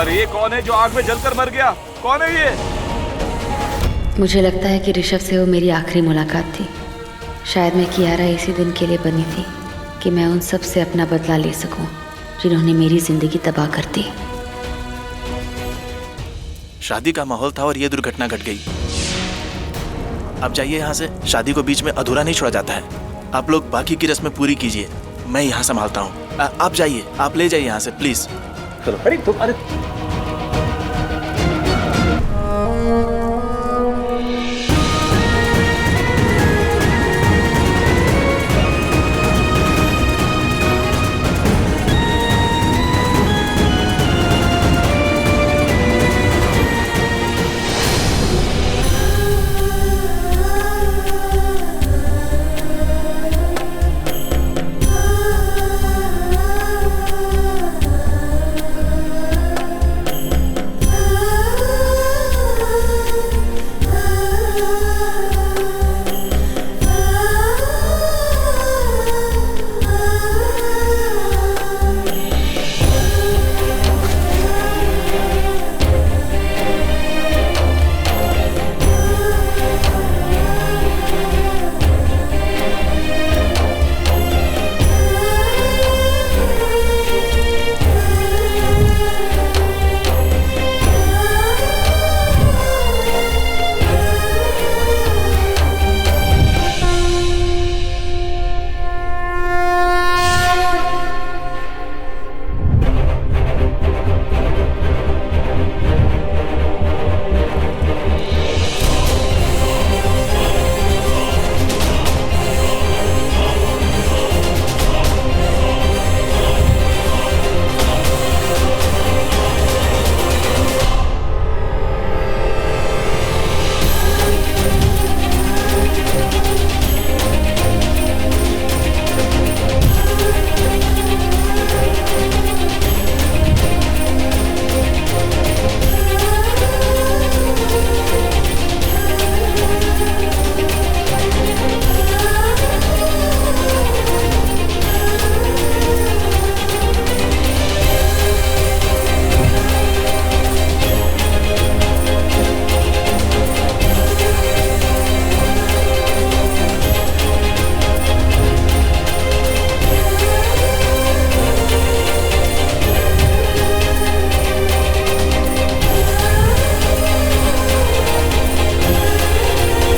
अरे ये कौन है जो आग में जलकर मर गया? कौन है ये? मुझे लगता है कि ऋषभ से वो मेरी आखिरी मुलाकात थी। शायद मैं कियारा इसी दिन के लिए बनी थी कि मैं उन सब से अपना बदला ले सकूं जिन्होंने मेरी जिंदगी तबाह कर दी। शादी का माहौल था और ये दुर्घटना घट गई। आप जाइए यहाँ से, शादी को बीच में अधूरा नहीं छोड़ा जाता है। आप लोग बाकी की रस्में पूरी कीजिए, मैं यहाँ संभालता हूँ। आप जाइए, आप ले जाइए यहाँ से प्लीज। अरे तुम, अरे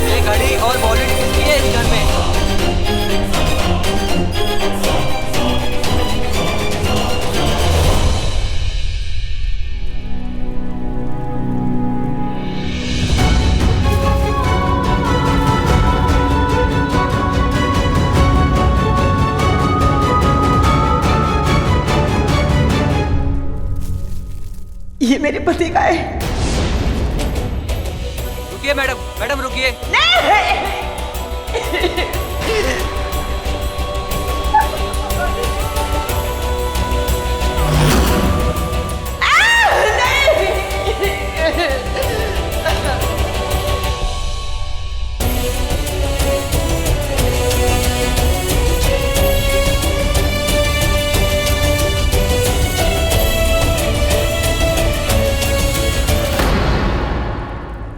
ये घड़ी और वॉलेट किसकी है इस घर में? ये मेरे पति का है। रुकिए मैडम, मैडम रुकिए।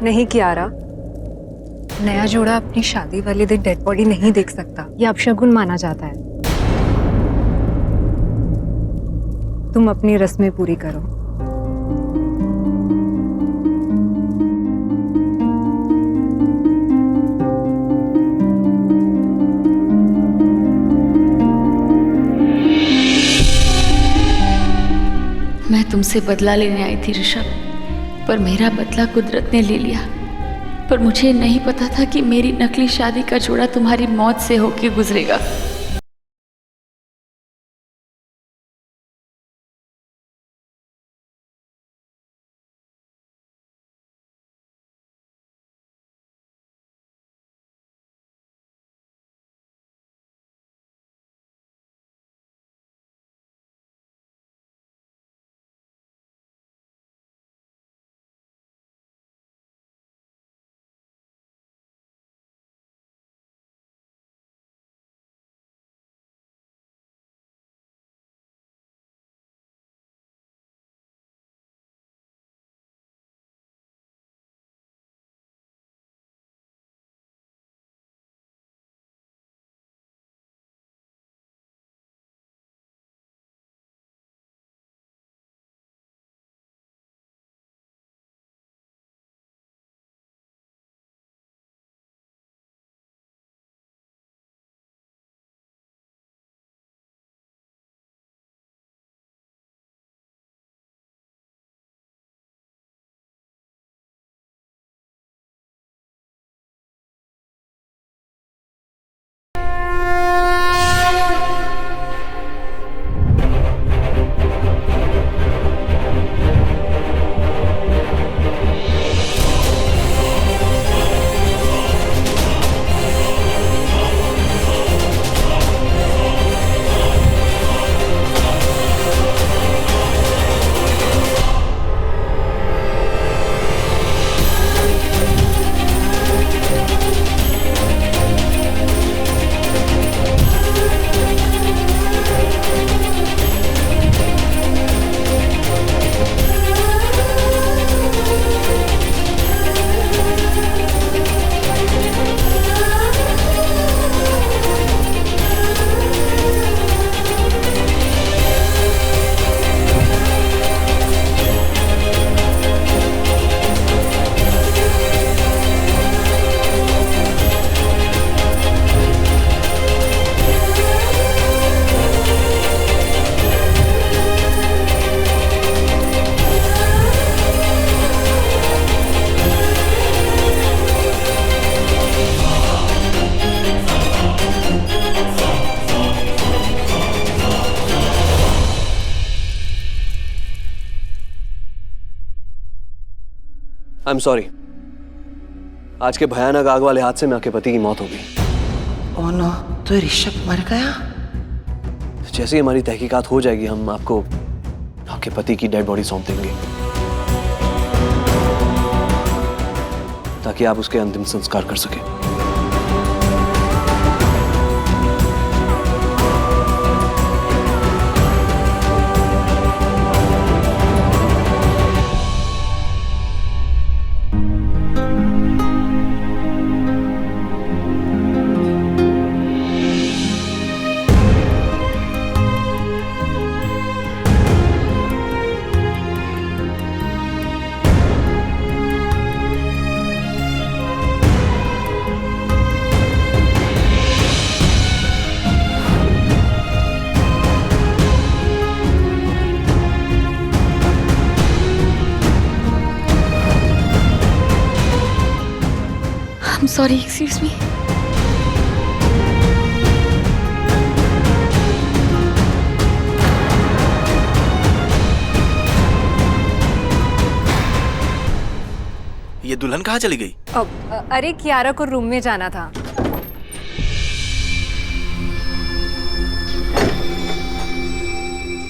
नहीं कियारा, नया जोड़ा अपनी शादी वाले दिन डेड बॉडी नहीं देख सकता, यह अपशगुन माना जाता है। तुम अपनी रस्में पूरी करो। मैं तुमसे बदला लेने आई थी ऋषभ, पर मेरा बदला कुदरत ने ले लिया। पर मुझे नहीं पता था कि मेरी नकली शादी का जोड़ा तुम्हारी मौत से होके गुजरेगा। आई एम सॉरी, आज के भयानक आग वाले हादसे में आपके पति की मौत हो गई। ओह नो, तो ऋषभ मर गया? जैसे ही हमारी तहकीकात हो जाएगी हम आपको आपके पति की डेड बॉडी सौंप देंगे ताकि आप उसके अंतिम संस्कार कर सकें। I'm sorry, excuse me. ये दुल्हन कहाँ चली गई? अरे कियारा को रूम में जाना था।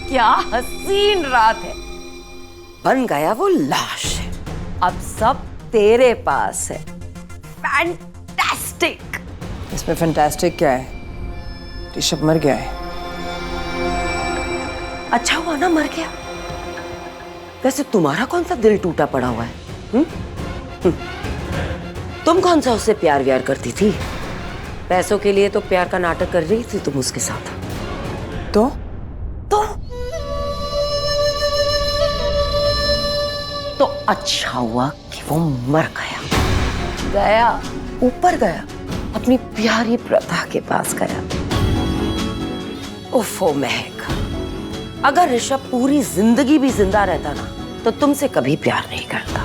क्या हसीन रात है। बन गया वो लाश है, अब सब तेरे पास है। फैंटास्टिक। इसमें फैंटास्टिक क्या है? ऋषभ मर गया है। अच्छा हुआ ना मर गया। वैसे तुम्हारा कौन सा दिल टूटा पड़ा हुआ है? तुम कौन सा उससे प्यार व्यार करती थी? पैसों के लिए तो प्यार का नाटक कर रही थी तुम उसके साथ। तो अच्छा हुआ कि वो मर गया, ऊपर गया, अपनी प्यारी प्रथा के पास गया। उफ़ो महक, अगर ऋषभ पूरी जिंदगी भी जिंदा रहता ना तो तुमसे कभी प्यार नहीं करता।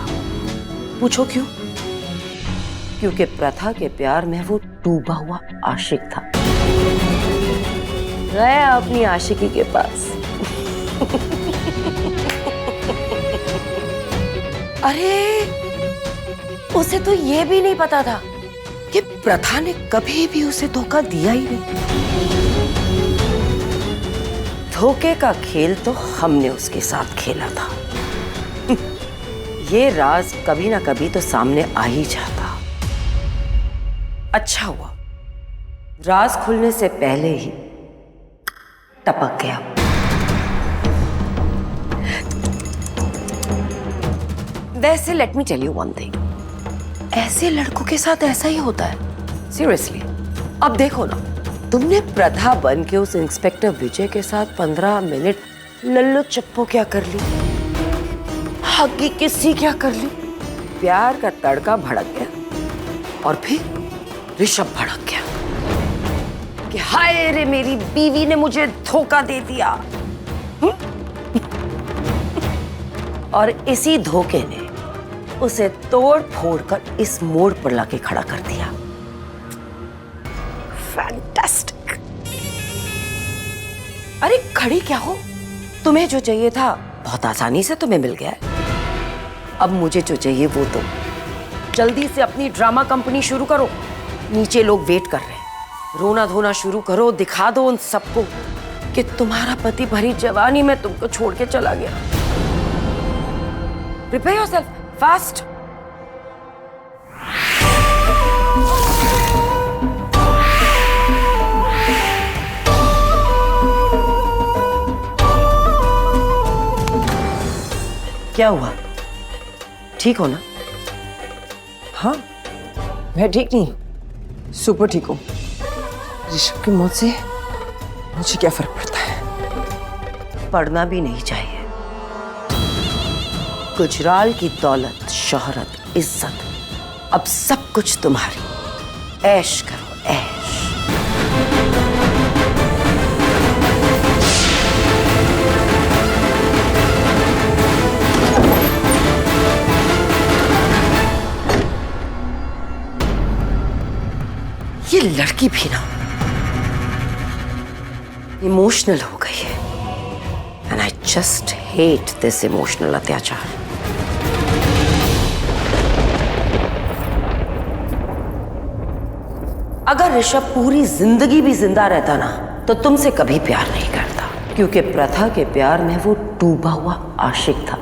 पूछो क्यों? क्योंकि प्रथा के प्यार में वो डूबा हुआ आशिक था। गया अपनी आशिकी के पास। अरे उसे तो ये भी नहीं पता था कि प्रथा ने कभी भी उसे धोखा दिया ही नहीं। धोखे का खेल तो हमने उसके साथ खेला था। ये राज कभी ना कभी तो सामने आ ही जाता। अच्छा हुआ राज खुलने से पहले ही टपक गया। वैसे let me tell you one thing, ऐसे लड़कों के साथ ऐसा ही होता है। सीरियसली, अब देखो ना, तुमने प्रथा बन के उस इंस्पेक्टर विजय के साथ 15 मिनट लल्लो चप्पो क्या कर ली, हगी किस्सी क्या कर ली, प्यार का तड़का भड़क गया और फिर ऋषभ भड़क गया कि हाय रे मेरी बीवी ने मुझे धोखा दे दिया। और इसी धोखे ने उसे तोड़ फोड़ कर इस मोड़ पर लाके खड़ा कर दिया। फैंटास्टिक। अरे खड़ी क्या हो, तुम्हें जो चाहिए था बहुत आसानी से तुम्हें मिल गया है। अब मुझे जो चाहिए वो तुम जल्दी से अपनी ड्रामा कंपनी शुरू करो। नीचे लोग वेट कर रहे हैं। रोना धोना शुरू करो, दिखा दो उन सबको कि तुम्हारा पति भरी जवानी में तुमको छोड़ के चला गया। Prepare yourself, fast. क्या हुआ? ठीक हो ना? हाँ, मैं ठीक नहीं, सुपर ठीक हूँ। ऋषभ की मौत से मुझे क्या फर्क पड़ता है? पढ़ना भी नहीं चाहिए। गुजराल की दौलत, शोहरत, इज्जत अब सब कुछ तुम्हारी। ऐश करो, ऐश। ये लड़की भी ना इमोशनल हो गई है। And I just hate this emotional अत्याचार। अगर ऋषभ पूरी जिंदगी भी जिंदा रहता ना तो तुमसे कभी प्यार नहीं करता, क्योंकि प्रथा के प्यार में वो डूबा हुआ आशिक था।